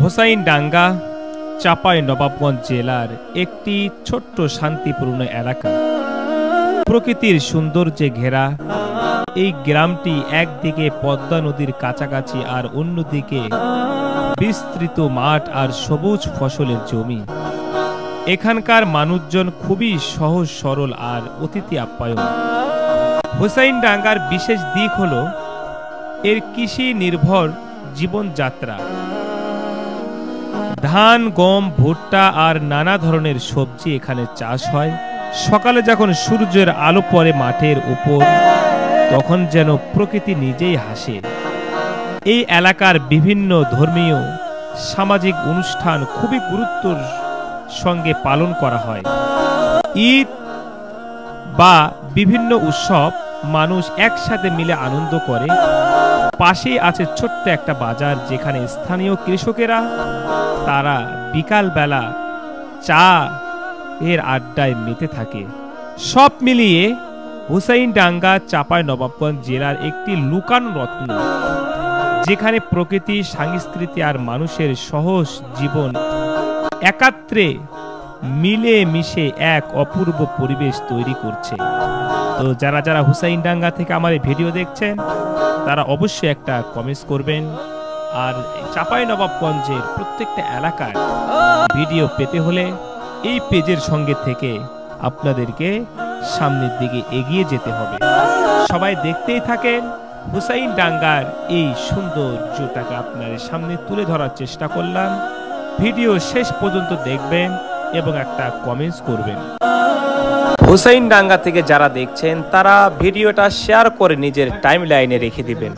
হোসাইনডাঙ্গা চাঁপাইনবাবগঞ্জ জেলার একটি ছোট্ট শান্তিপূর্ণ এলাকা। প্রকৃতির সৌন্দর্যে ঘেরা এই গ্রামটি একদিকে পদ্মা নদীর কাছাকাছি আর অন্যদিকে বিস্তৃত মাঠ আর সবুজ ফসলের জমি। এখানকার মানুষজন খুবই সহজ সরল আর অতিথি আপ্যায়ন। হোসাইনডাঙ্গার বিশেষ দিক হল এর কৃষি নির্ভর জীবনযাত্রা। ধান, গম, ভুট্টা আর নানা ধরনের সবজি এখানে চাষ হয়। সকালে যখন সূর্যের আলো পড়ে মাঠের উপর, তখন যেন প্রকৃতি নিজেই হাসে। এই এলাকার বিভিন্ন ধর্মীয় সামাজিক অনুষ্ঠান খুবই গুরুত্বের সঙ্গে পালন করা হয়। ঈদ বা বিভিন্ন উৎসব মানুষ একসাথে মিলে আনন্দ করে। পাশেই আছে ছোট্ট একটা বাজার, যেখানে স্থানীয় কৃষকেরা তারা বিকালবেলা চা এর আড্ডায় মেতে থাকে। সব মিলিয়ে হোসাইনডাঙ্গা চাঁপাইনবাবগঞ্জ জেলার একটি লুকানো রত্ন, যেখানে প্রকৃতি, সংস্কৃতি আর মানুষের সহজ জীবন একাত্রে মিলে মিশে এক অপূর্ব পরিবেশ তৈরি করছে। তো যারা যারা হোসাইনডাঙ্গা থেকে আমার এই ভিডিও দেখছেন, তারা অবশ্যই একটা কমেন্টস করবেন। আর চাঁপাইনবাবগঞ্জের প্রত্যেকটা এলাকার ভিডিও পেতে হলে এই পেজের সঙ্গে থেকে আপনাদেরকে সামনের দিকে এগিয়ে যেতে হবে। সবাই দেখতেই থাকেন। হোসাইনডাঙ্গার এই সৌন্দর্যটাকে আপনাদের সামনে তুলে ধরার চেষ্টা করলাম। ভিডিও শেষ পর্যন্ত দেখবেন এবং একটা কমেন্টস করবেন। হোসাইনডাঙ্গা থেকে যারা দেখছেন, তারা ভিডিওটা শেয়ার করে নিজের টাইমলাইনে রেখে দিবেন।